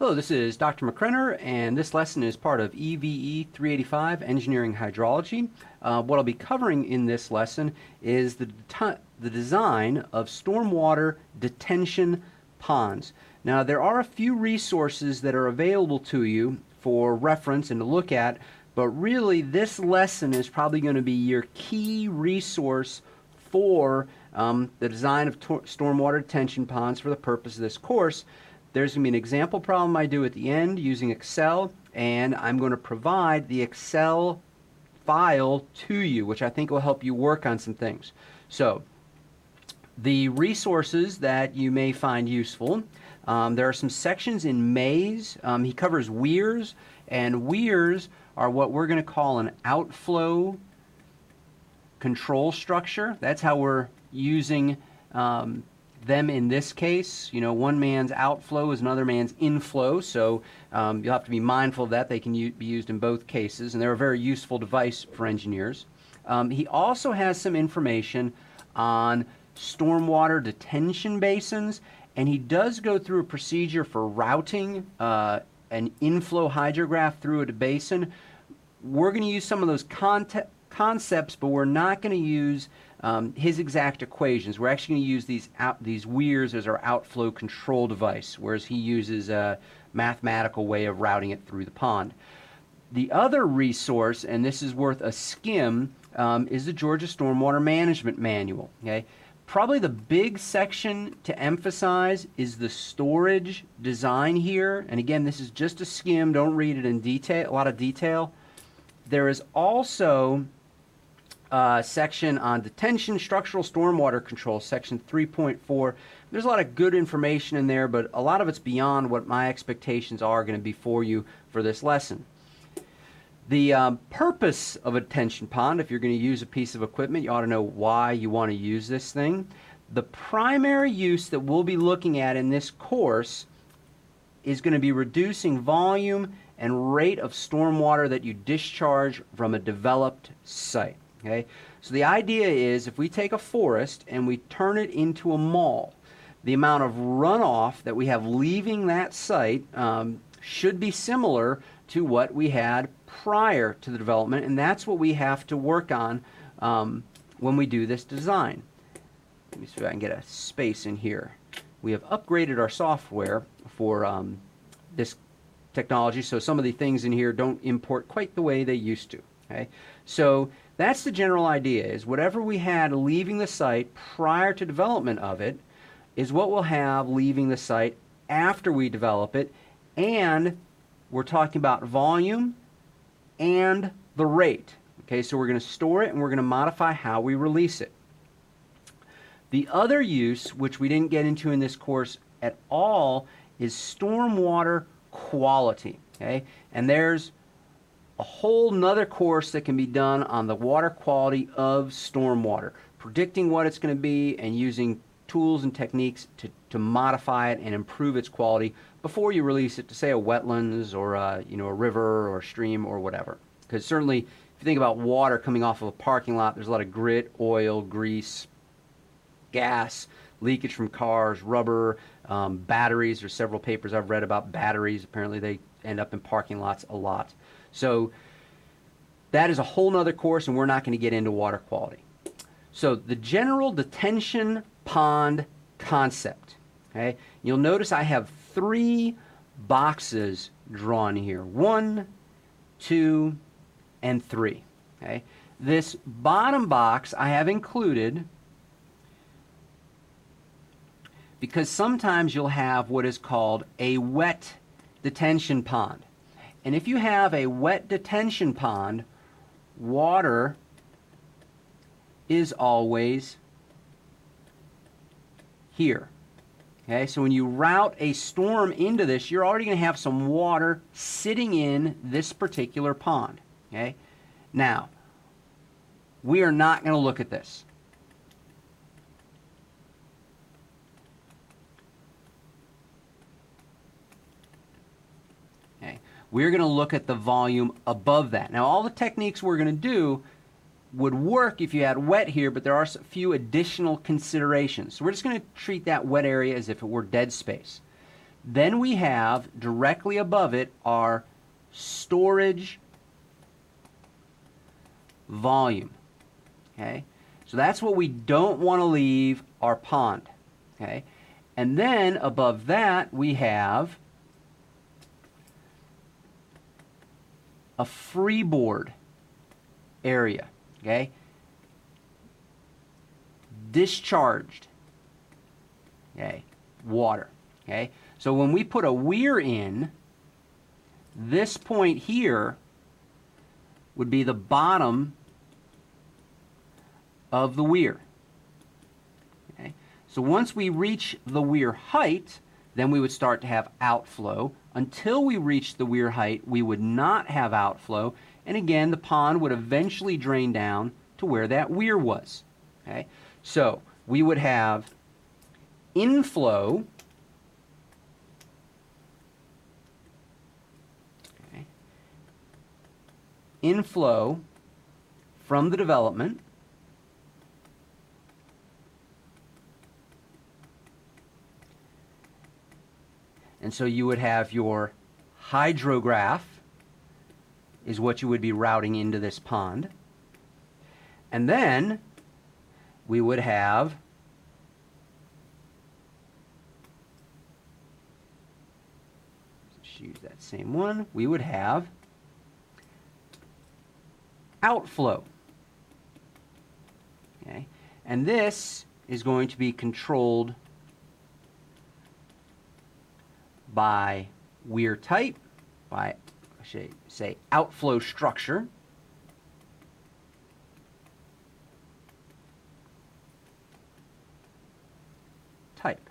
Hello, this is Dr. McCrenner, and this lesson is part of EVE385 Engineering Hydrology. What I'll be covering in this lesson is the design of stormwater detention ponds. Now, there are a few resources that are available to you for reference and to look at, but really this lesson is probably going to be your key resource for the design of stormwater detention ponds for the purpose of this course. There's going to be an example problem I do at the end using Excel, and I'm going to provide the Excel file to you, which I think will help you work on some things. So, the resources that you may find useful, there are some sections in Mays. He covers weirs, and weirs are what we're going to call an outflow control structure. That's how we're using them in this case. You know, one man's outflow is another man's inflow, so you'll have to be mindful of that. They can be used in both cases, and they're a very useful device for engineers. He also has some information on stormwater detention basins, and he does go through a procedure for routing an inflow hydrograph through a basin. We're going to use some of those concepts, but we're not going to use his exact equations. We're actually going to use these weirs as our outflow control device, whereas he uses a mathematical way of routing it through the pond. The other resource, and this is worth a skim, is the Georgia Stormwater Management Manual. Okay? Probably the big section to emphasize is the storage design here. And again, this is just a skim. Don't read it in detail, a lot of detail. There is also section on detention, structural stormwater control, section 3.4. There's a lot of good information in there, but a lot of it's beyond what my expectations are going to be for you for this lesson. The purpose of a detention pond, if you're going to use a piece of equipment, you ought to know why you want to use this thing. The primary use that we'll be looking at in this course is going to be reducing volume and rate of stormwater that you discharge from a developed site. Okay? So the idea is if we take a forest and we turn it into a mall, the amount of runoff that we have leaving that site should be similar to what we had prior to the development, and that's what we have to work on when we do this design. Let me see if I can get a space in here. We have upgraded our software for this technology, so some of the things in here don't import quite the way they used to. Okay? So that's the general idea, is whatever we had leaving the site prior to development of it is what we'll have leaving the site after we develop it, and we're talking about volume and the rate. Okay, so we're going to store it and we're going to modify how we release it. The other use, which we didn't get into in this course at all, is stormwater quality. Okay, and there's a whole nother course that can be done on the water quality of stormwater, predicting what it's going to be and using tools and techniques to modify it and improve its quality before you release it to, say, a wetlands or a river or a stream or whatever. Because certainly, if you think about water coming off of a parking lot, there's a lot of grit, oil, grease, gas, leakage from cars, rubber, batteries. There's several papers I've read about batteries. Apparently they end up in parking lots a lot. So that is a whole nother course, and we're not going to get into water quality. So the general detention pond concept. Okay, you'll notice I have 3 boxes drawn here. 1, 2, and 3. Okay, this bottom box I have included because sometimes you'll have what is called a wet detention pond. And if you have a wet detention pond, water is always here. Okay, so when you route a storm into this, you're already going to have some water sitting in this particular pond. Okay, now we are not going to look at this. Okay, we're going to look at the volume above that. Now, all the techniques we're going to do would work if you had wet here, but there are a few additional considerations. So we're just going to treat that wet area as if it were dead space. Then we have directly above it our storage volume. Okay, so that's what we don't want to leave our pond. Okay, and then above that we have a freeboard area. Okay, discharged, okay, water. Okay, so when we put a weir in, this point here would be the bottom of the weir. Okay, so once we reach the weir height, then we would start to have outflow. Until we reach the weir height, we would not have outflow, and again the pond would eventually drain down to where that weir was. Okay, so we would have inflow, okay, inflow from the development, and so you would have your hydrograph is what you would be routing into this pond, and then we would have let's use that same one. We would have outflow. Okay, and this is going to be controlled by weir type, by I should say outflow structure, type.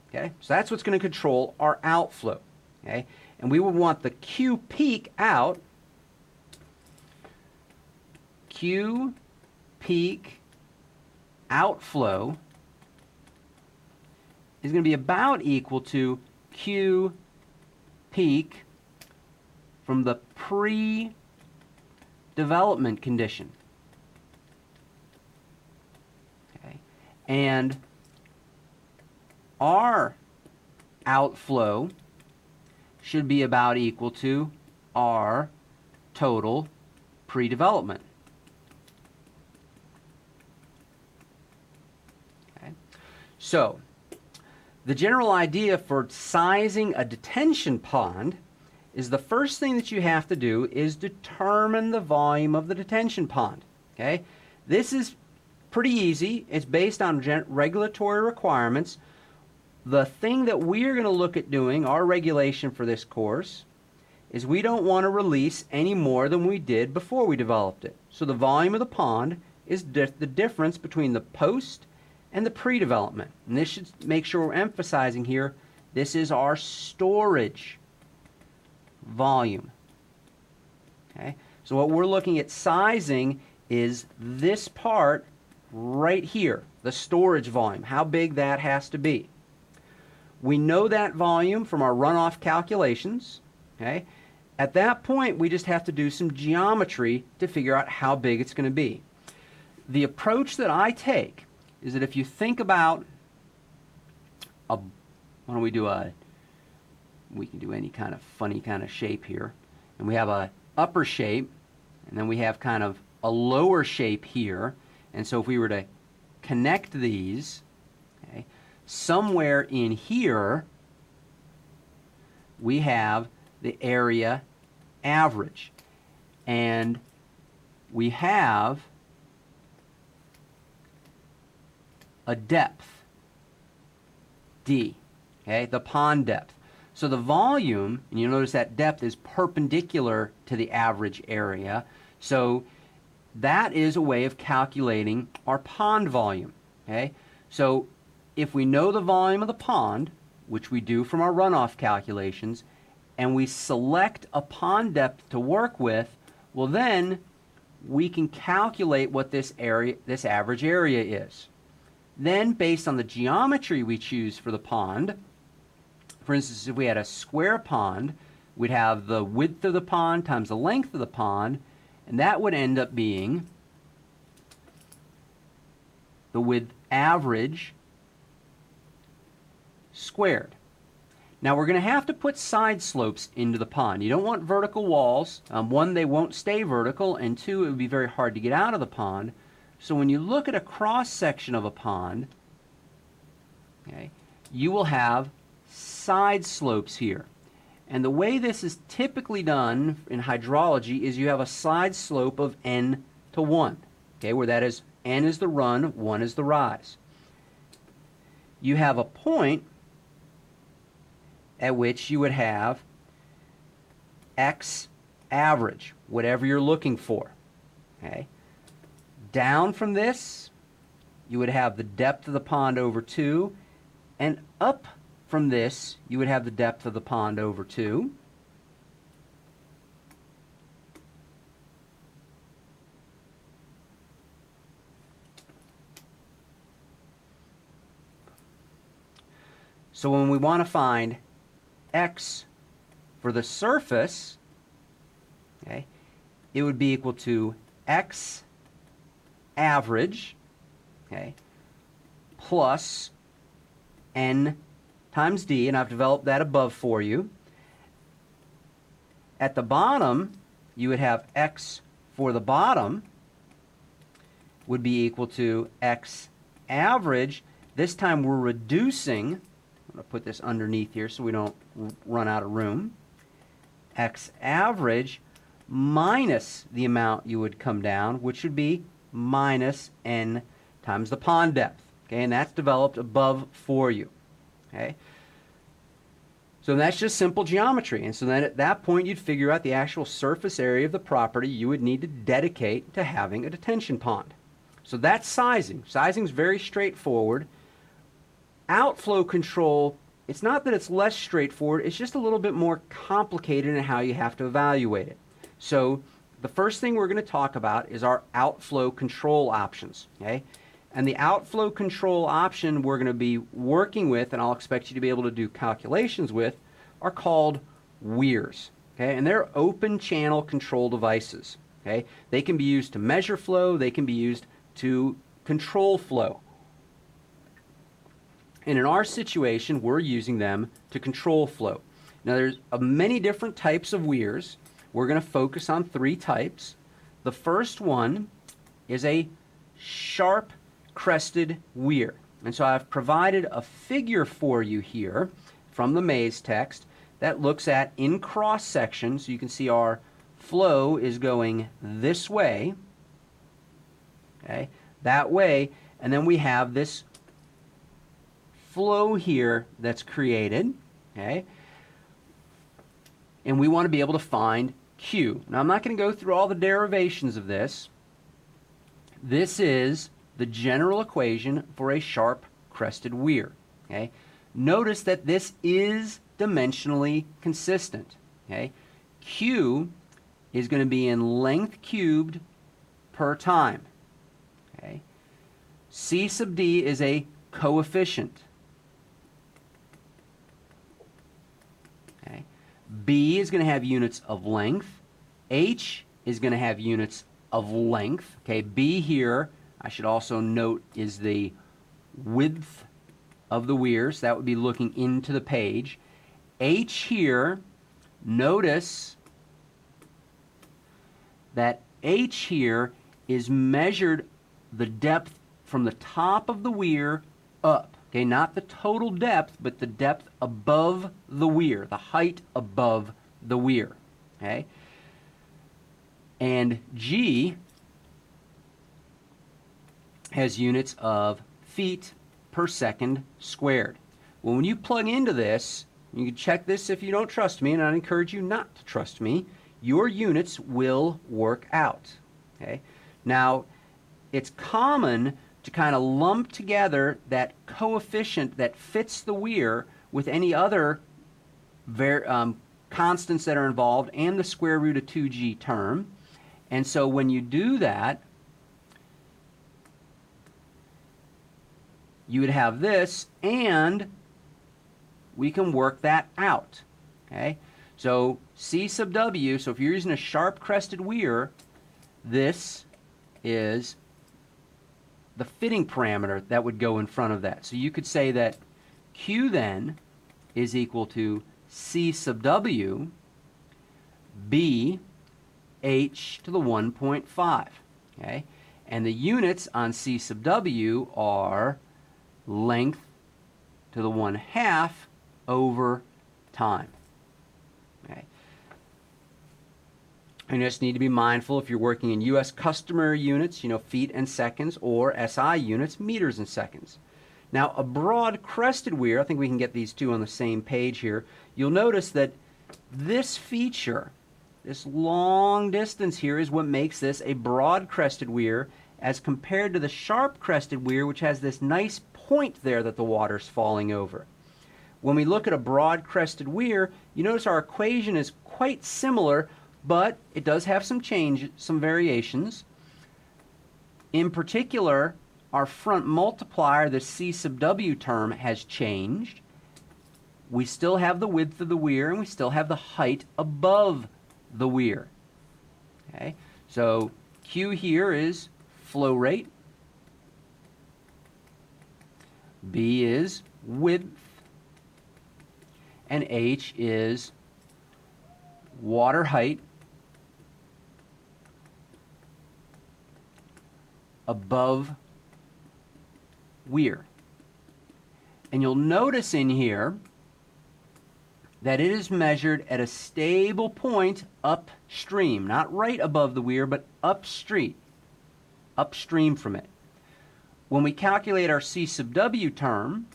Okay, so that's what's going to control our outflow. Okay, and we would want the Q peak out. Q peak outflow is going to be about equal to Q peak from the pre-development condition. Okay, and our outflow should be about equal to our total pre-development. Okay, so the general idea for sizing a detention pond is the first thing that you have to do is determine the volume of the detention pond. Okay, this is pretty easy. It's based on regulatory requirements. The thing that we're going to look at doing, our regulation for this course, is we don't want to release any more than we did before we developed it. So the volume of the pond is the difference between the post and the pre-development. And this should make sure we're emphasizing here, this is our storage volume. Okay, so what we're looking at sizing is this part right here, the storage volume, how big that has to be. We know that volume from our runoff calculations. Okay, at that point we just have to do some geometry to figure out how big it's going to be. The approach that I take is that if you think about why don't we do we can do any kind of funny kind of shape here, and we have a upper shape, and then we have kind of a lower shape here, and so if we were to connect these, okay, somewhere in here we have the area average, and we have a depth, D, okay, the pond depth. So the volume, and you'll notice that depth is perpendicular to the average area, so that is a way of calculating our pond volume. Okay, so if we know the volume of the pond, which we do from our runoff calculations, and we select a pond depth to work with, well then we can calculate what this average area is. Then, based on the geometry we choose for the pond, for instance, if we had a square pond, we'd have the width of the pond times the length of the pond, and that would end up being the width average squared. Now we're going to have to put side slopes into the pond. You don't want vertical walls. One, they won't stay vertical, and two, it would be very hard to get out of the pond. So when you look at a cross section of a pond, okay, you will have side slopes here. And the way this is typically done in hydrology is you have a side slope of n to 1, okay, where that is n is the run, 1 is the rise. You have a point at which you would have x average, whatever you're looking for. Okay. Down from this, you would have the depth of the pond over 2, and up from this, you would have the depth of the pond over 2. So when we want to find x for the surface, okay, it would be equal to x average, okay, plus n times d, and I've developed that above for you. At the bottom, you would have x for the bottom would be equal to x average. This time we're reducing. I'm going to put this underneath here so we don't run out of room. X average minus the amount you would come down, which would be minus n times the pond depth. Okay, and that's developed above for you. Okay, so that's just simple geometry. And so then at that point you'd figure out the actual surface area of the property you would need to dedicate to having a detention pond. So that's sizing. Sizing is very straightforward. Outflow control, it's not that it's less straightforward, it's just a little bit more complicated in how you have to evaluate it. So the first thing we're going to talk about is our outflow control options. Okay? And the outflow control option we're going to be working with, and I'll expect you to be able to do calculations with, are called weirs. Okay? And they're open channel control devices. Okay? They can be used to measure flow, they can be used to control flow. And in our situation, we're using them to control flow. Now there's many different types of weirs. We're going to focus on 3 types. The first one is a sharp crested weir. And so I've provided a figure for you here from the maze text that looks at in cross section. So you can see our flow is going this way, okay, that way, and then we have this flow here that's created, okay, and we want to be able to find Q. Now I'm not going to go through all the derivations of this. This is the general equation for a sharp crested weir. Okay? Notice that this is dimensionally consistent. Okay? Q is going to be in length cubed per time. Okay? C sub d is a coefficient. Okay? B is going to have units of length. H is going to have units of length. Okay? B here, I should also note, is the width of the weirs. That would be looking into the page. H here, notice that H here is measured the depth from the top of the weir up. Okay, not the total depth, but the depth above the weir, the height above the weir. Okay? And G has units of feet per second squared. Well, when you plug into this, you can check this if you don't trust me, and I encourage you not to trust me, your units will work out. Okay? Now, it's common to kind of lump together that coefficient that fits the weir with any other constants that are involved and the square root of 2g term. And so when you do that, you would have this, and we can work that out. Okay? So C sub W, so if you're using a sharp crested weir, this is the fitting parameter that would go in front of that. So you could say that Q then is equal to C sub W B H to the 1.5. Okay? And the units on C sub W are length to the 1/2 over time. Okay? And you just need to be mindful if you're working in U.S. customary units, feet and seconds, or SI units, meters and seconds. Now, a broad crested weir, I think we can get these two on the same page here. You'll notice that this feature, this long distance here, is what makes this a broad crested weir as compared to the sharp crested weir, which has this nice point there that the water's falling over. When we look at a broad crested weir, you notice our equation is quite similar, but it does have some variations. In particular, our front multiplier, the C sub W term, has changed. We still have the width of the weir, and we still have the height above the weir. Okay? So Q here is flow rate. B is width. And H is water height above weir. And you'll notice in here that it is measured at a stable point upstream, not right above the weir, but upstream from it. When we calculate our C sub W term,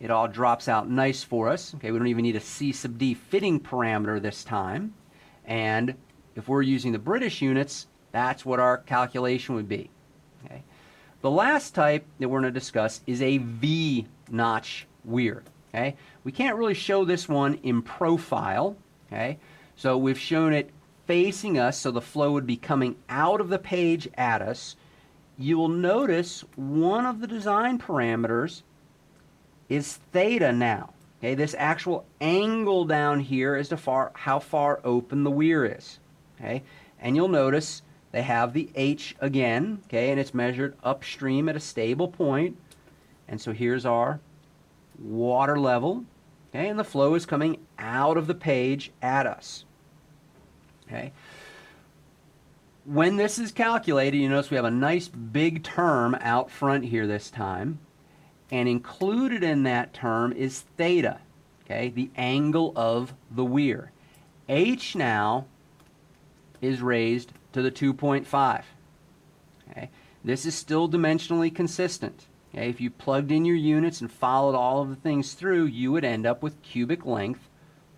it all drops out nice for us. Okay, we don't even need a C sub D fitting parameter this time. And if we're using the British units, that's what our calculation would be. Okay. The last type that we're going to discuss is a V-notch weir. Okay. We can't really show this one in profile. Okay. So we've shown it facing us, so the flow would be coming out of the page at us. You will notice one of the design parameters is theta now. Okay, this actual angle down here is to how far open the weir is. Okay, and you'll notice they have the H again, okay, and it's measured upstream at a stable point. And so here's our water level, okay, and the flow is coming out of the page at us. Okay. When this is calculated, you notice we have a nice big term out front here this time. And included in that term is theta, okay, the angle of the weir. H now is raised to the 2.5. Okay. This is still dimensionally consistent. Okay. If you plugged in your units and followed all of the things through, you would end up with cubic length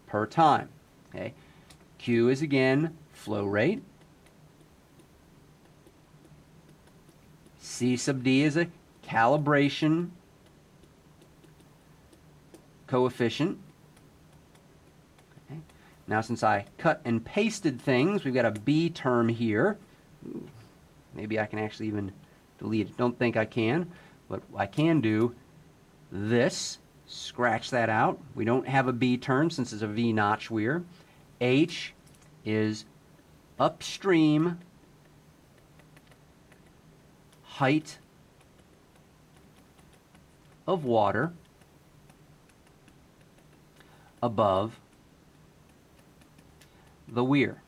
per time. Okay. Q is again flow rate. C sub D is a calibration coefficient. Okay. Now, since I cut and pasted things, we've got a B term here. Maybe I can actually even delete it. Don't think I can, but I can do this. Scratch that out. We don't have a B term since it's a V-notch weir. H is upstream height of water above the weir.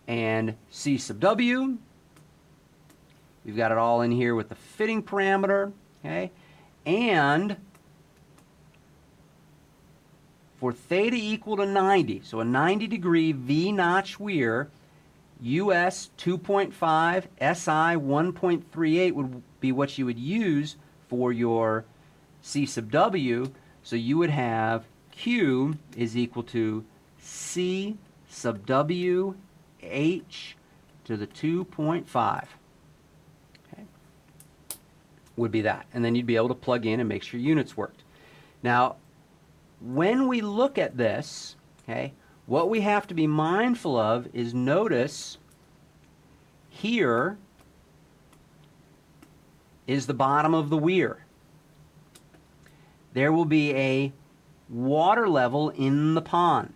And C sub W, we've got it all in here with the fitting parameter, okay? And for theta equal to 90, so a 90-degree V-notch weir, US 2.5, SI 1.38 would be what you would use for your C sub W. So you would have Q is equal to C sub W H to the 2.5. Okay. Would be that. And then you'd be able to plug in and make sure units worked. Now, when we look at this, okay, what we have to be mindful of is notice here is the bottom of the weir. There will be a water level in the pond.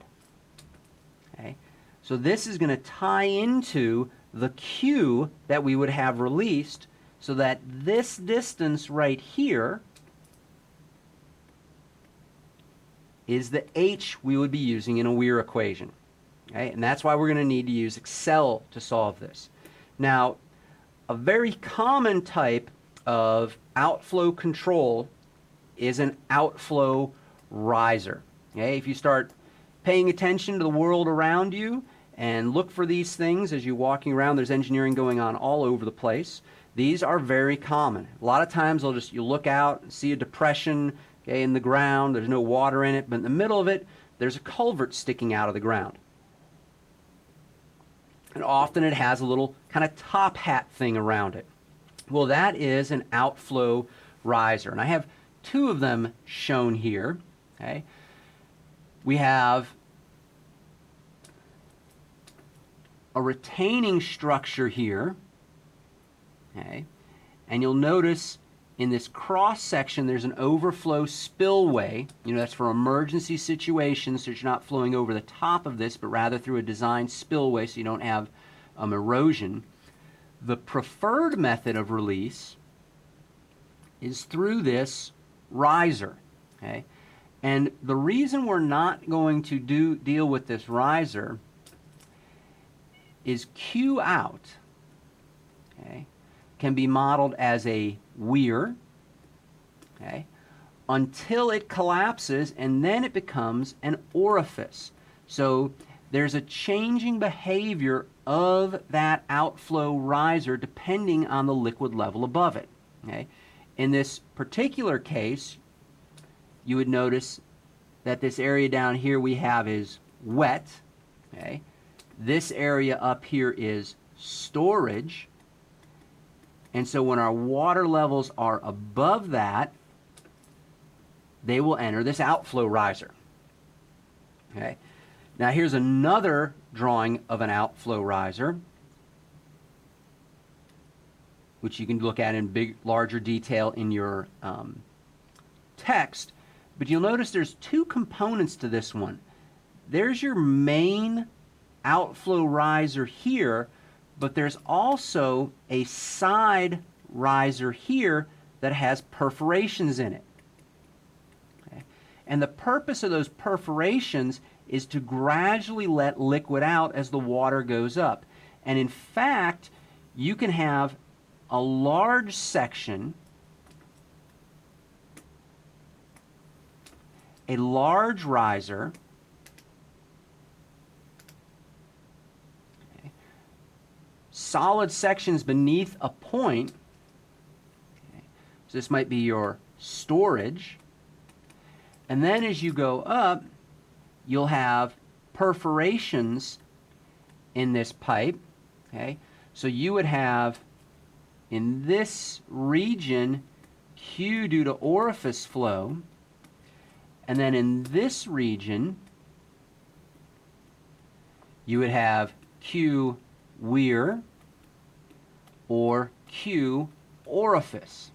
Okay? So this is going to tie into the Q that we would have released, so that this distance right here is the H we would be using in a Weir equation. Okay? And that's why we're going to need to use Excel to solve this. Now, a very common type of outflow control is an outflow riser. Okay? If you start paying attention to the world around you and look for these things as you're walking around, there's engineering going on all over the place. These are very common. A lot of times you look out and see a depression, okay, in the ground. There's no water in it, but in the middle of it, there's a culvert sticking out of the ground. And often it has a little kind of top hat thing around it. Well, that is an outflow riser. And I have two of them shown here. Okay? We have a retaining structure here. Okay? And you'll notice in this cross section there's an overflow spillway. That's for emergency situations, so you're not flowing over the top of this, but rather through a designed spillway so you don't have erosion. The preferred method of release is through this riser. Okay? And the reason we're not going to deal with this riser is Q out, okay, can be modeled as a weir, okay, until it collapses, and then it becomes an orifice. So there's a changing behavior of that outflow riser depending on the liquid level above it. Okay? In this particular case, you would notice that this area down here we have is wet. Okay? This area up here is storage. And so when our water levels are above that, they will enter this outflow riser. Okay? Now here's another drawing of an outflow riser, which you can look at in larger detail in your text. But you'll notice there's two components to this one. There's your main outflow riser here, but there's also a side riser here that has perforations in it. Okay? And the purpose of those perforations is to gradually let liquid out as the water goes up. And in fact, you can have a large section, a large riser, okay, solid sections beneath a point. Okay, so this might be your storage. And then as you go up, you'll have perforations in this pipe. Okay? So you would have in this region Q due to orifice flow, and then in this region you would have Q weir or Q orifice,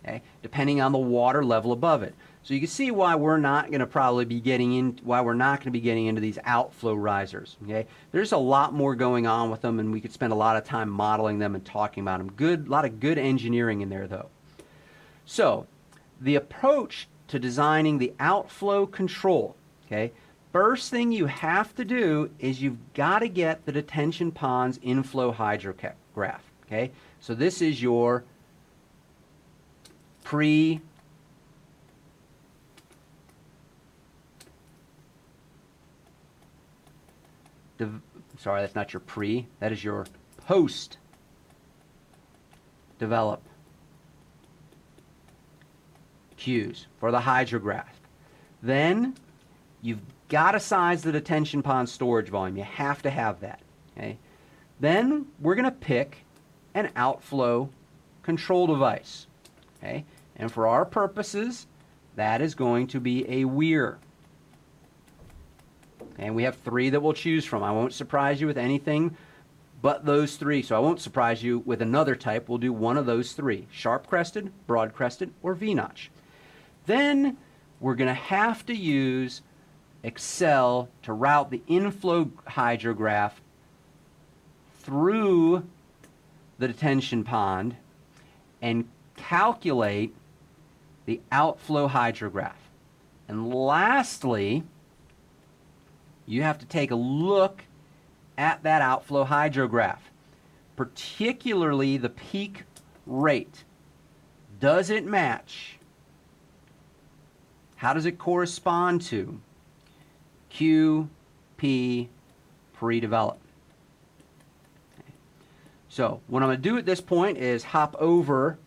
okay, depending on the water level above it. So you can see why we're not going to be getting into these outflow risers. Okay, there's a lot more going on with them, and we could spend a lot of time modeling them and talking about them. A lot of good engineering in there, though. So the approach to designing the outflow control. Okay, first thing you have to do is you've got to get the detention pond's inflow hydrograph. Okay, so this is your sorry, that's not your pre, that is your post develop Qs for the hydrograph. Then you've got to size the detention pond storage volume. You have to have that. Okay? Then we're going to pick an outflow control device. Okay? And for our purposes, that is going to be a weir. And we have three that we'll choose from. I won't surprise you with anything but those three. So I won't surprise you with another type. We'll do one of those three: sharp-crested, broad-crested, or V-notch. Then we're going to have to use Excel to route the inflow hydrograph through the detention pond and calculate the outflow hydrograph. And lastly, you have to take a look at that outflow hydrograph, particularly the peak rate. Does it match? How does it correspond to QP pre-develop? So what I'm going to do at this point is hop over.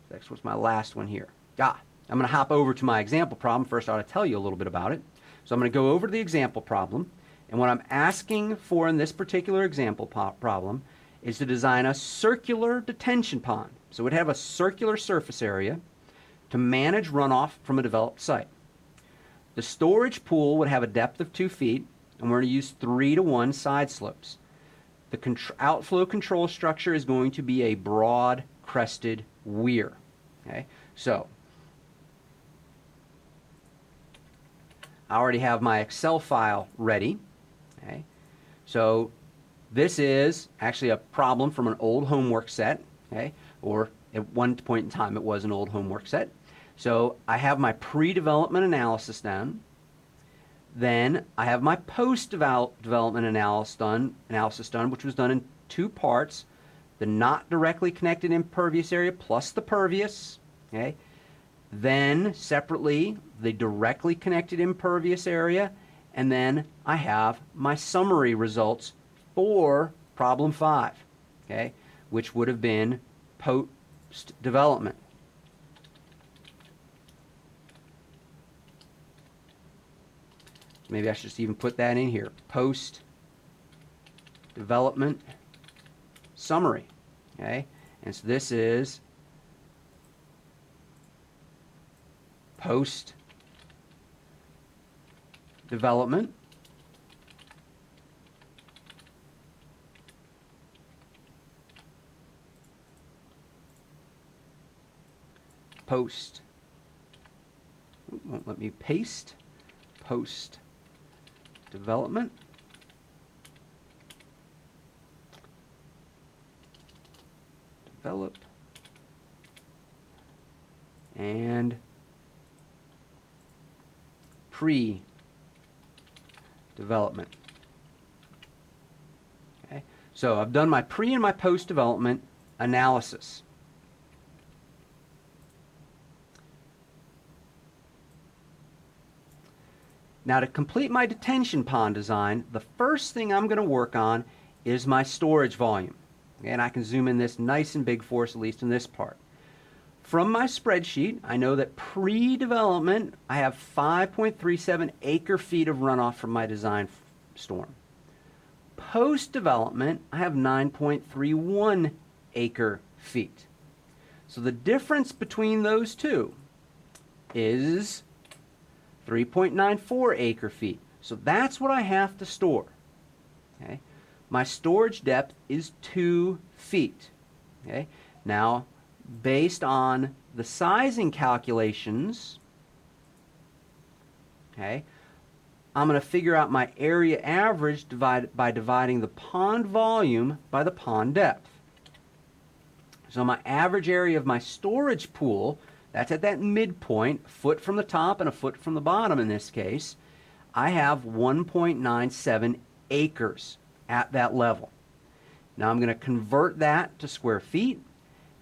That's what's my last one here. I'm going to hop over to my example problem. First, I ought to tell you a little bit about it. So I'm going to go over to the example problem. And what I'm asking for in this particular example problem is to design a circular detention pond. So it would have a circular surface area to manage runoff from a developed site. The storage pool would have a depth of 2 feet, and we're going to use 3-to-1 side slopes. The outflow control structure is going to be a broad crested weir. Okay, so I already have my Excel file ready. Okay, so this is actually a problem from an old homework set. Okay, or at one point in time it was an old homework set. So I have my pre-development analysis done. Then I have my post-development analysis done, which was done in 2 parts. The not directly connected impervious area plus the pervious. Okay. Then separately, the directly connected impervious area. And then I have my summary results for problem 5, okay, which would have been post-development. Maybe I should just even put that in here. Post-development summary. Okay? And so this is post-development won't let me paste. Post-development develop and pre-development. Okay, so I've done my pre and my post-development analysis. Now, to complete my detention pond design, the first thing I'm going to work on is my storage volume. And I can zoom in this nice and big for us, at least in this part. From my spreadsheet, I know that pre-development, I have 5.37 acre-feet of runoff from my design storm. Post-development, I have 9.31 acre-feet. So the difference between those two is 3.94 acre-feet. So that's what I have to store. Okay? My storage depth is 2 feet. Okay? Now, based on the sizing calculations, okay, I'm going to figure out my area average by dividing the pond volume by the pond depth. So my average area of my storage pool, that's at that midpoint, a foot from the top and a foot from the bottom in this case, I have 1.97 acres at that level. Now I'm going to convert that to square feet,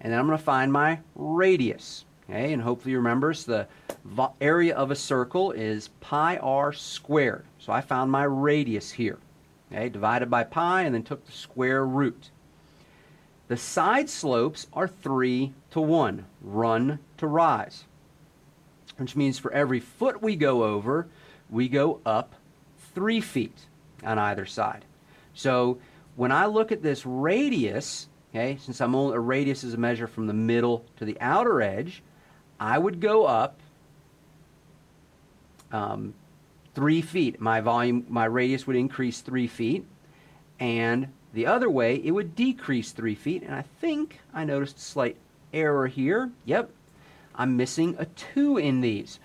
and then I'm going to find my radius. Okay, and hopefully you remember, so the area of a circle is pi r squared. So I found my radius here. Okay, divided by pi and then took the square root. The side slopes are 3-to-1, run to rise, which means for every foot we go over, we go up 3 feet on either side. So when I look at this radius, okay, since a radius is a measure from the middle to the outer edge, I would go up 3 feet. My radius would increase 3 feet, and the other way, it would decrease 3 feet, and I think I noticed a slight error here. Yep, I'm missing a 2 in these,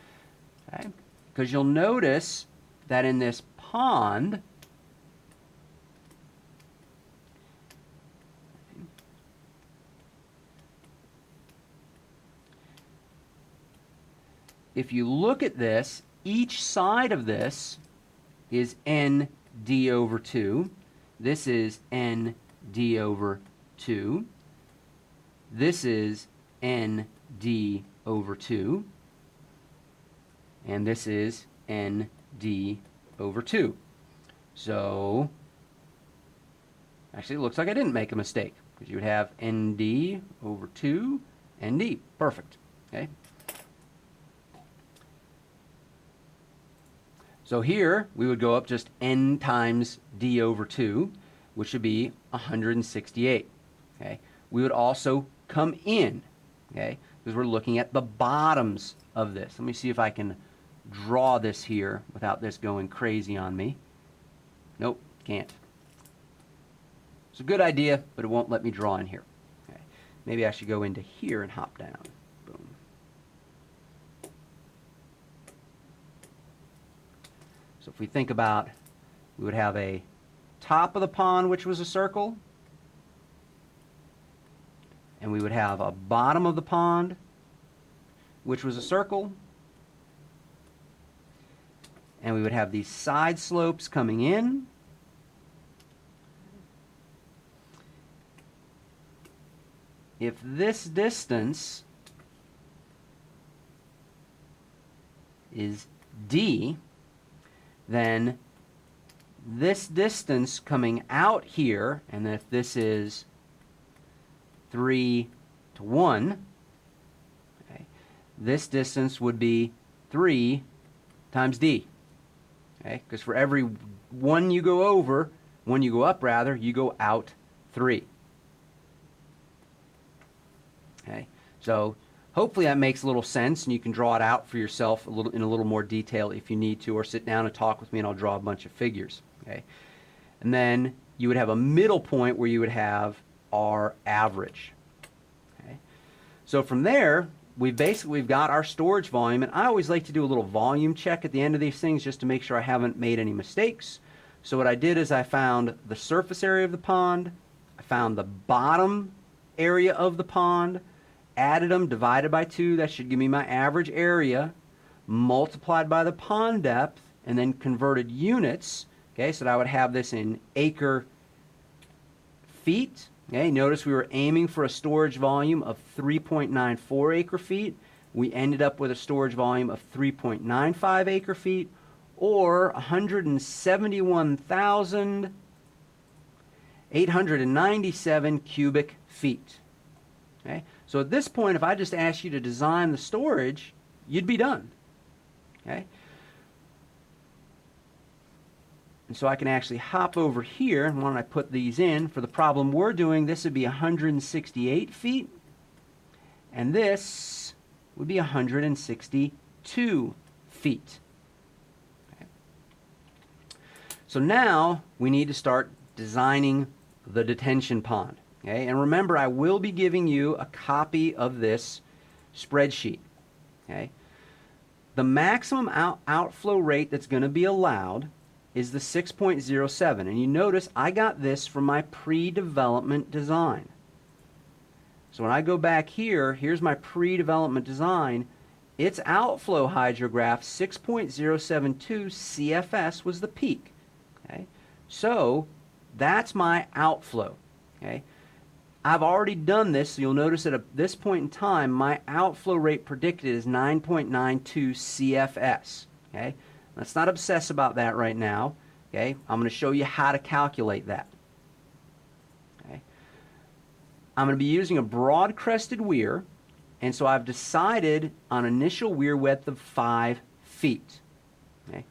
okay? Because you'll notice that in this pond, if you look at this, each side of this is ND over 2. This is ND over 2. This is ND over 2. And this is ND over 2. So, actually it looks like I didn't make a mistake, because you would have ND over 2, ND. Perfect. Okay. So here, we would go up just N times D over 2, which would be 168. Okay. We would also come in, okay, because we're looking at the bottoms of this. Let me see if I can draw this here without this going crazy on me. Nope, can't. It's a good idea, but it won't let me draw in here. Okay. Maybe I should go into here and hop down. Boom. So if we think about, we would have a top of the pond, which was a circle, and we would have a bottom of the pond, which was a circle, and we would have these side slopes coming in, if this distance is D, then this distance coming out here, and if this is 3 to 1, okay, this distance would be 3 times D. Okay, because for every one you go over, one you go up rather, you go out 3. Okay, so hopefully that makes a little sense, and you can draw it out for yourself in a little more detail if you need to, or sit down and talk with me and I'll draw a bunch of figures. Okay, and then you would have a middle point where you would have our average. Okay, so from there we've got our storage volume, and I always like to do a little volume check at the end of these things just to make sure I haven't made any mistakes. So what I did is I found the surface area of the pond, I found the bottom area of the pond, added them, divided by 2, that should give me my average area, multiplied by the pond depth, and then converted units. Okay, so that I would have this in acre feet. Okay, notice we were aiming for a storage volume of 3.94 acre feet. We ended up with a storage volume of 3.95 acre feet, or 171,897 cubic feet. Okay, so at this point, if I just asked you to design the storage, you'd be done. Okay, and so I can actually hop over here, and when I put these in, for the problem we're doing, this would be 168 feet, and this would be 162 feet. Okay. So now we need to start designing the detention pond. Okay, and remember, I will be giving you a copy of this spreadsheet. Okay, the maximum outflow rate that's going to be allowed is the 6.07, and you notice I got this from my pre-development design. So when I go back here, here's my pre-development design. Its outflow hydrograph 6.072 CFS was the peak. Okay, so that's my outflow. Okay. I've already done this, so you'll notice that at this point in time, my outflow rate predicted is 9.92 CFS. Okay? Let's not obsess about that right now. Okay? I'm going to show you how to calculate that. Okay? I'm going to be using a broad-crested weir, and so I've decided on initial weir width of 5 feet. Okay?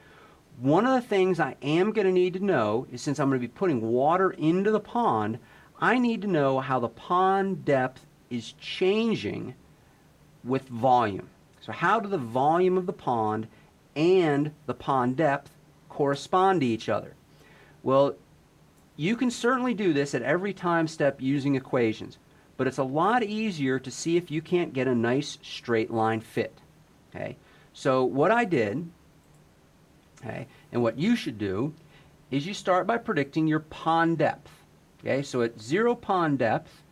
One of the things I am going to need to know is, since I'm going to be putting water into the pond, I need to know how the pond depth is changing with volume. So how do the volume of the pond and the pond depth correspond to each other? Well, you can certainly do this at every time step using equations, but it's a lot easier to see if you can't get a nice straight line fit. Okay? So what I did, okay, and what you should do, is you start by predicting your pond depth. Okay, so at 0 pond depth,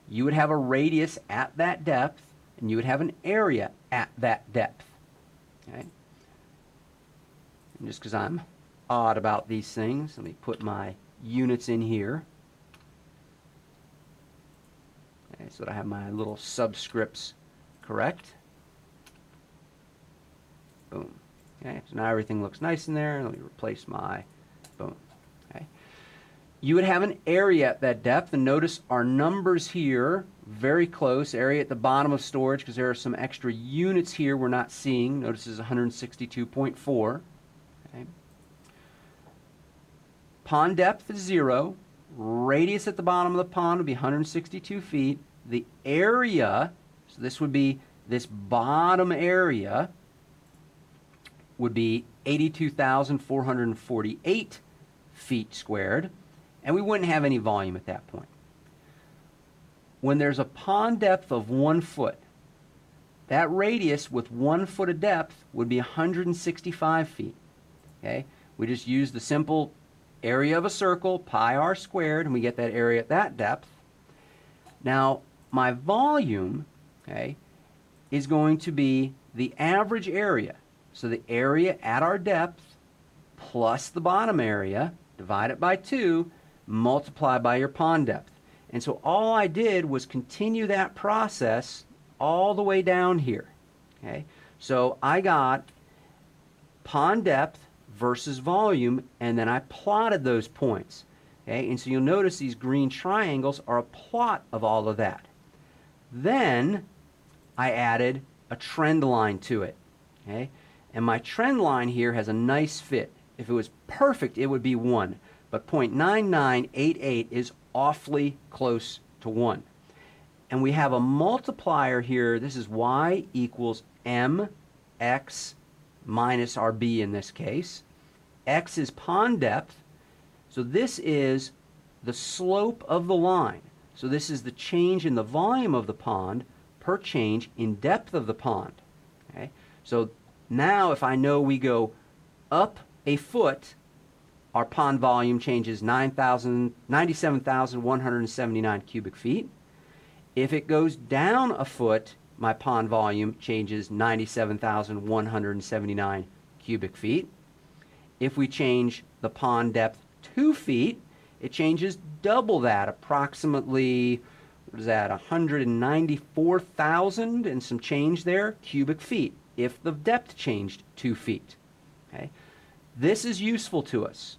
you would have a radius at that depth, and you would have an area at that depth. Okay? And just because I'm odd about these things, let me put my units in here. Okay, so that I have my little subscripts correct. Boom. Okay, so now everything looks nice in there. Let me replace my boom. Okay. You would have an area at that depth, and notice our numbers here, very close. Area at the bottom of storage, because there are some extra units here we're not seeing. Notice this is 162.4. Okay. Pond depth is 0. Radius at the bottom of the pond would be 162 feet. The area, so this would be this bottom area, would be 82,448 feet squared, and we wouldn't have any volume at that point. When there's a pond depth of 1 foot, that radius with 1 foot of depth would be 165 feet. Okay? We just use the simple area of a circle, pi r squared, and we get that area at that depth. Now, my volume, okay, is going to be the average area. So the area at our depth plus the bottom area, divide it by 2, multiply by your pond depth. And so all I did was continue that process all the way down here. Okay? So I got pond depth versus volume, and then I plotted those points. Okay? And so you'll notice these green triangles are a plot of all of that. Then I added a trend line to it. Okay? And my trend line here has a nice fit. If it was perfect, it would be 1. But 0.9988 is awfully close to 1. And we have a multiplier here. This is y equals mx minus our b in this case. X is pond depth. So this is the slope of the line. So this is the change in the volume of the pond per change in depth of the pond. Okay? So now if I know we go up a foot, our pond volume changes 97,179 cubic feet. If it goes down a foot, my pond volume changes 97,179 cubic feet. If we change the pond depth 2 feet, it changes double that, approximately, what is that, 194,000 and some change there, cubic feet, if the depth changed 2 feet. Okay? This is useful to us.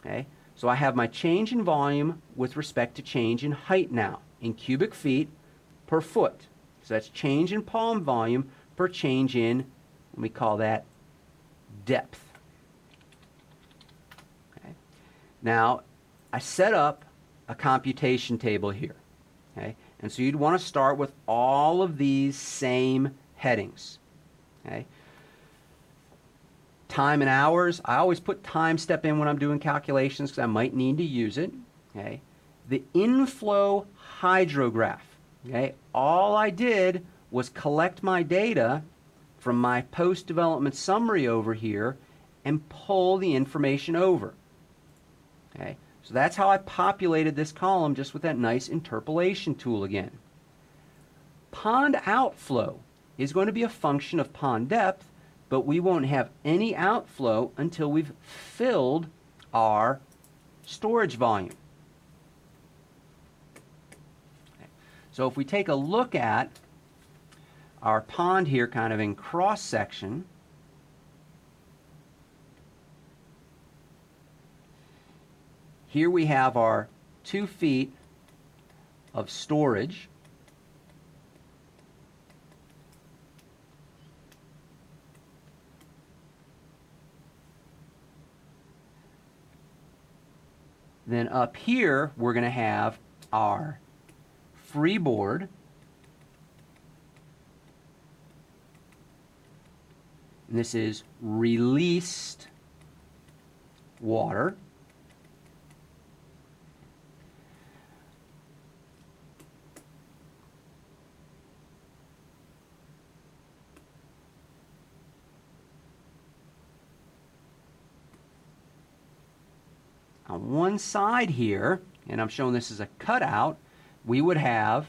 Okay? So I have my change in volume with respect to change in height now, in cubic feet per foot. So that's change in pond volume per change in, we call that depth. Okay? Now, I set up a computation table here. Okay? And so you'd want to start with all of these same headings. Okay? Time and hours, I always put time step in when I'm doing calculations because I might need to use it. Okay? The inflow hydrograph. Okay? All I did was collect my data from my post-development summary over here and pull the information over. Okay? So that's how I populated this column, just with that nice interpolation tool again. Pond outflow is going to be a function of pond depth, but we won't have any outflow until we've filled our storage volume. Okay. So if we take a look at our pond here kind of in cross section, here we have our 2 feet of storage. Then up here, we're going to have our freeboard. And this is released water. On one side here, and I'm showing this as a cutout, we would have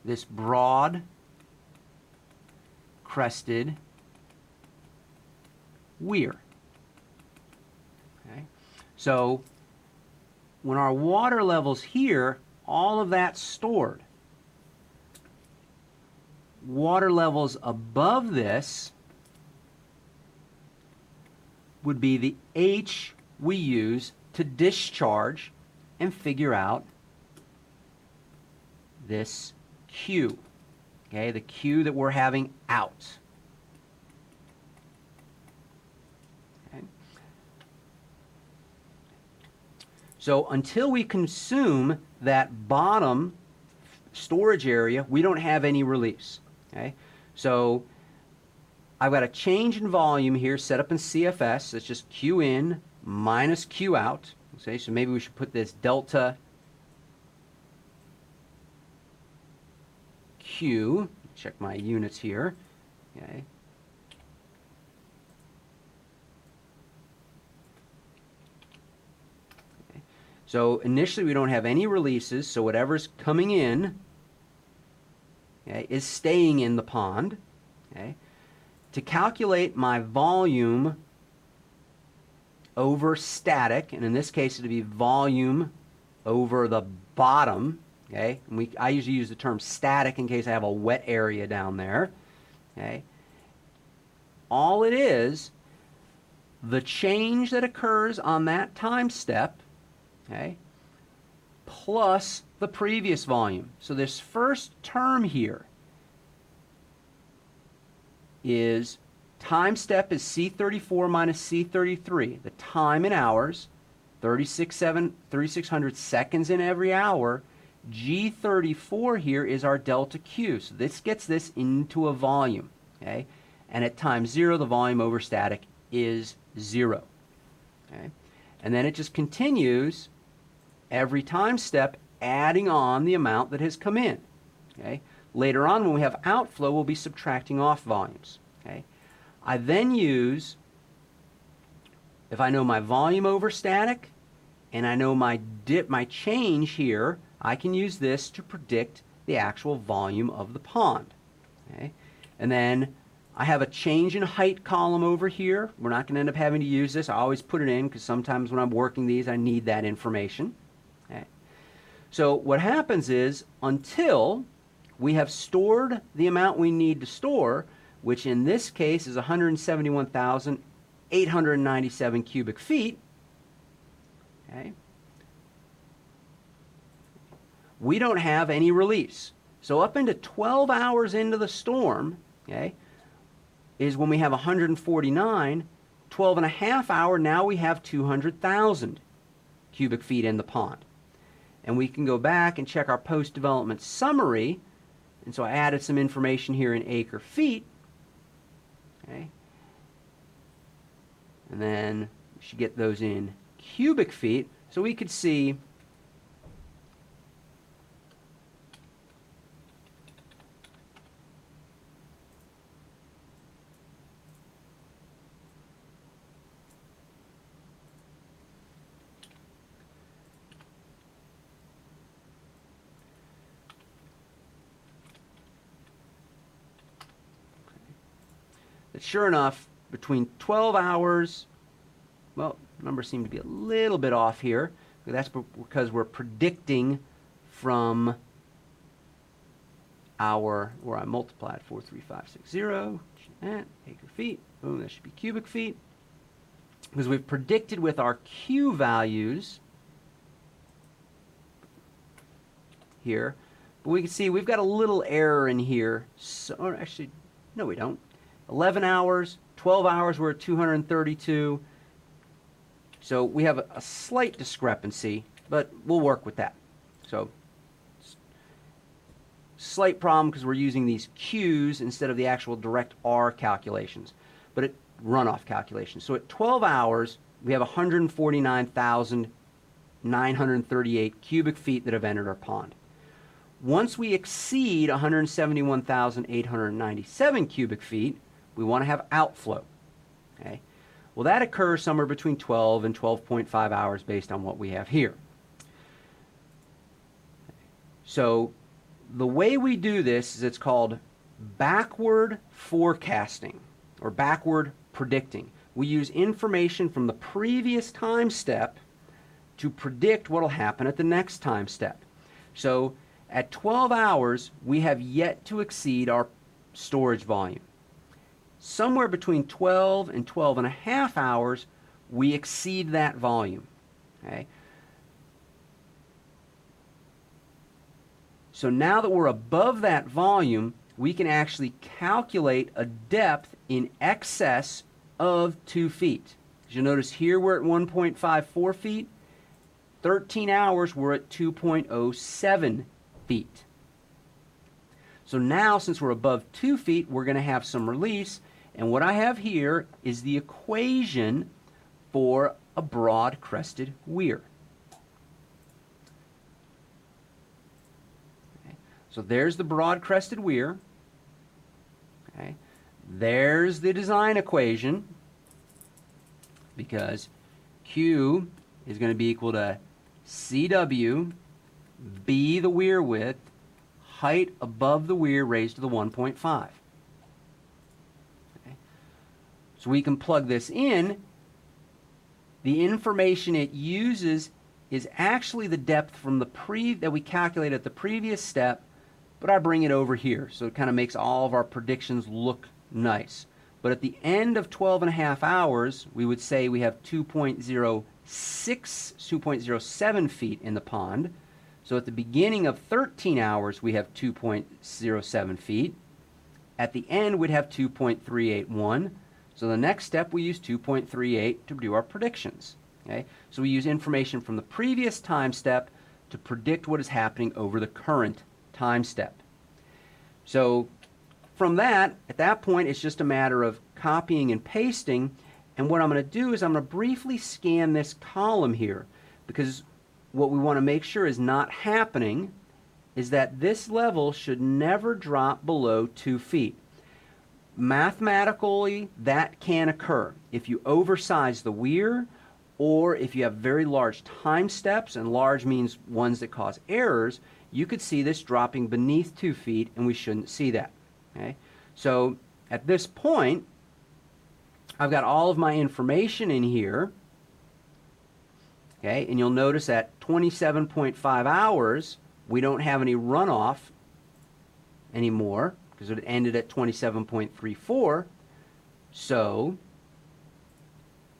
this broad crested weir. Okay? So when our water level's here, all of that's stored. Water levels above this would be the H we use to discharge and figure out this Q. Okay, the Q that we're having out. Okay. So until we consume that bottom storage area, we don't have any release. Okay, so I've got a change in volume here set up in CFS. It's just Q in minus Q out. Okay, so maybe we should put this delta Q. Check my units here. Okay. So initially we don't have any releases, so whatever's coming in, okay, is staying in the pond. Okay. To calculate my volume over static, and in this case it would be volume over the bottom, okay, and I usually use the term static in case I have a wet area down there, okay. All it is, the change that occurs on that time step, okay, plus the previous volume. So this first term here is time step is C34 minus C33. The time in hours, 3,600 seconds in every hour. G34 here is our delta Q. So this gets this into a volume. Okay? And at time 0, the volume over static is 0. Okay? And then it just continues every time step, adding on the amount that has come in. Okay? Later on, when we have outflow, we'll be subtracting off volumes. Okay? I then use, if I know my volume over static and I know my change here, I can use this to predict the actual volume of the pond. Okay? And then I have a change in height column over here. We're not going to end up having to use this. I always put it in because sometimes when I'm working these, I need that information. Okay? So what happens is, until we have stored the amount we need to store, which in this case is 171,897 cubic feet, okay, we don't have any release. So up into 12 hours into the storm, okay, is when we have 149, 12 and a half hour, now we have 200,000 cubic feet in the pond. And we can go back and check our post-development summary. And so I added some information here in acre feet. Okay. And then we should get those in cubic feet. So we could see that sure enough, between 12 hours, well, numbers seem to be a little bit off here. But that's because we're predicting from our, where I multiplied 43560, acre feet, boom, that should be cubic feet. Because we've predicted with our Q values here, but we can see we've got a little error in here. So, or actually, no, we don't. 11 hours, 12 hours, we're at 232. So we have a slight discrepancy, but we'll work with that. So slight problem because we're using these Q's instead of the actual direct R calculations, but it runoff calculations. So at 12 hours, we have 149,938 cubic feet that have entered our pond. Once we exceed 171,897 cubic feet, we want to have outflow. Okay? Well, that occurs somewhere between 12 and 12.5 hours based on what we have here. So the way we do this is it's called backward forecasting or backward predicting. We use information from the previous time step to predict what will happen at the next time step. So at 12 hours, we have yet to exceed our storage volume. Somewhere between 12 and 12 and a half hours, we exceed that volume. Okay? So now that we're above that volume, we can actually calculate a depth in excess of 2 feet. As you'll notice here, we're at 1.54 feet. 13 hours, we're at 2.07 feet. So now, since we're above 2 feet, we're going to have some release. And what I have here is the equation for a broad-crested weir. Okay. So there's the broad-crested weir. Okay. There's the design equation, because Q is going to be equal to CW, B the weir width, height above the weir raised to the 1.5. Okay. So we can plug this in. The information it uses is actually the depth from the that we calculated at the previous step, but I bring it over here, so it kind of makes all of our predictions look nice. But at the end of 12 and a half hours, we would say we have 2.07 feet in the pond. So at the beginning of 13 hours, we have 2.07 feet. At the end, we'd have 2.381. So the next step, we use 2.38 to do our predictions. Okay? So we use information from the previous time step to predict what is happening over the current time step. So from that, at that point, it's just a matter of copying and pasting. And what I'm going to do is I'm going to briefly scan this column here, because what we want to make sure is not happening is that this level should never drop below 2 feet. Mathematically, that can occur if you oversize the weir, or if you have very large time steps, and large means ones that cause errors. You could see this dropping beneath 2 feet, and we shouldn't see that. Okay? So at this point, I've got all of my information in here. Okay, and you'll notice at 27.5 hours, we don't have any runoff anymore because it ended at 27.34. So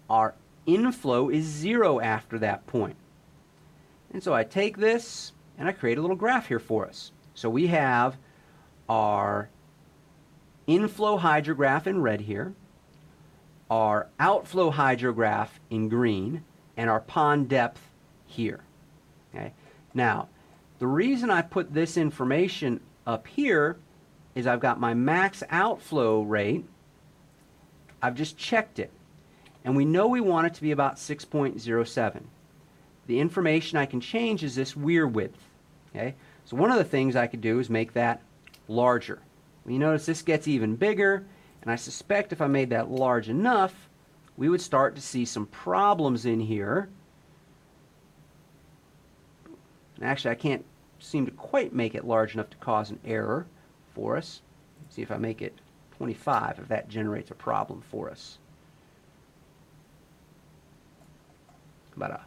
our inflow is 0 after that point. And so I take this and I create a little graph here for us. So we have our inflow hydrograph in red here, our outflow hydrograph in green, and our pond depth here. Okay? Now, the reason I put this information up here is I've got my max outflow rate. I've just checked it. And we know we want it to be about 6.07. The information I can change is this weir width. Okay? So one of the things I could do is make that larger. Well, you notice this gets even bigger, and I suspect if I made that large enough, we would start to see some problems in here. And actually, I can't seem to quite make it large enough to cause an error for us. Let's see if I make it 25, if that generates a problem for us. About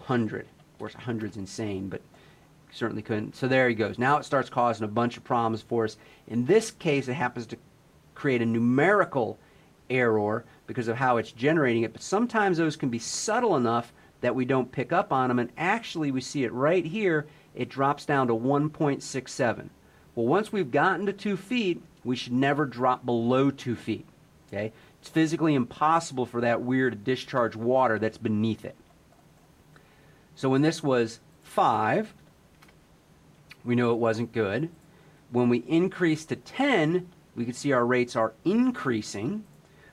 100. Of course, 100's insane, but certainly couldn't. So there he goes. Now it starts causing a bunch of problems for us. In this case, it happens to create a numerical error because of how it's generating it, but sometimes those can be subtle enough that we don't pick up on them, and actually we see it right here. It drops down to 1.67. Well, once we've gotten to 2 feet, we should never drop below 2 feet. Okay? It's physically impossible for that weir to discharge water that's beneath it. So when this was 5, we know it wasn't good. When we increase to 10, we can see our rates are increasing.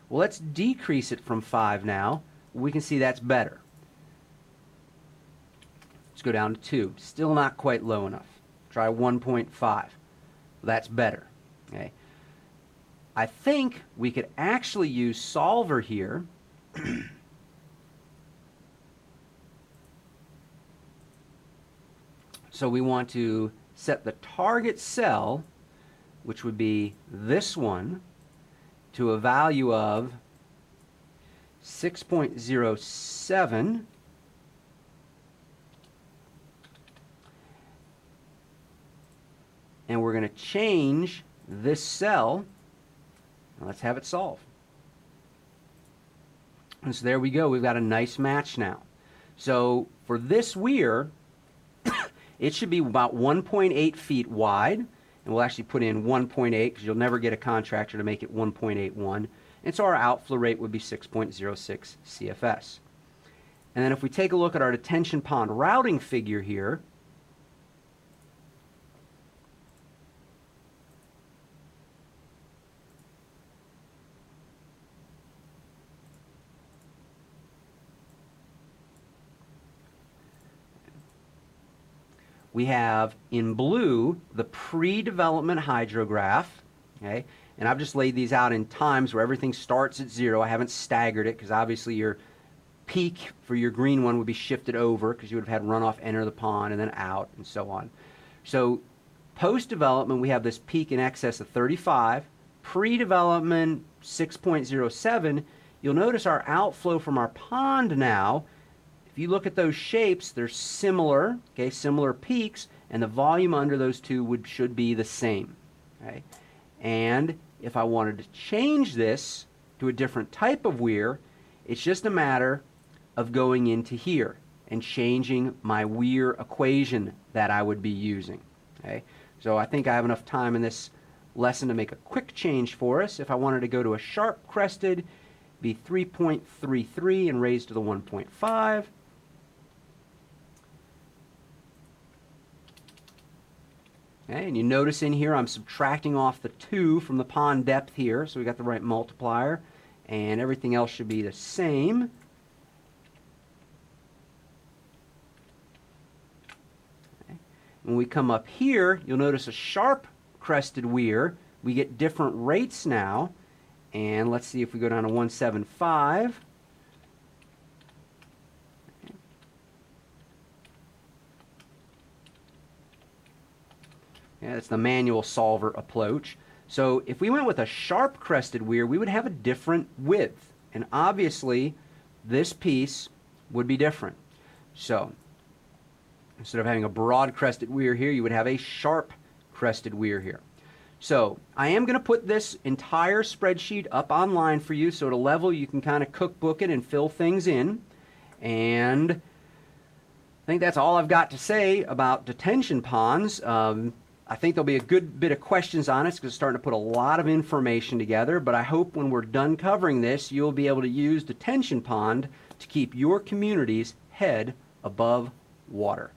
Well, let's decrease it from 5 now. We can see that's better. Let's go down to 2. Still not quite low enough. Try 1.5. Well, that's better. Okay. I think we could actually use solver here. So we want to set the target cell, which would be this one, to a value of 6.07, and we're going to change this cell. Now let's have it solve. And so there we go. We've got a nice match now. So for this weir, it should be about 1.8 feet wide, and we'll actually put in 1.8 because you'll never get a contractor to make it 1.81. And so our outflow rate would be 6.06 CFS. And then if we take a look at our detention pond routing figure here, we have in blue the pre-development hydrograph, okay? And I've just laid these out in times where everything starts at 0. I haven't staggered it because obviously your peak for your green one would be shifted over because you would have had runoff enter the pond and then out and so on. So post-development we have this peak in excess of 35. Pre-development 6.07. You'll notice our outflow from our pond now, if you look at those shapes, they're similar, okay, similar peaks, and the volume under those two should be the same, okay? And if I wanted to change this to a different type of weir, it's just a matter of going into here and changing my weir equation that I would be using, okay? So I think I have enough time in this lesson to make a quick change for us. If I wanted to go to a sharp crested, be 3.33 and raise to the 1.5. Okay, and you notice in here I'm subtracting off the 2 from the pond depth here, so we got the right multiplier, and everything else should be the same. Okay. When we come up here, you'll notice a sharp crested weir. We get different rates now, and let's see if we go down to 175. Yeah, it's the manual solver approach. So if we went with a sharp crested weir, we would have a different width. And obviously, this piece would be different. So instead of having a broad crested weir here, you would have a sharp crested weir here. So I am going to put this entire spreadsheet up online for you, so at a level you can kind of cookbook it and fill things in. And I think that's all I've got to say about detention ponds. I think there'll be a good bit of questions on it because it's starting to put a lot of information together, but I hope when we're done covering this, you'll be able to use detention pond to keep your community's head above water.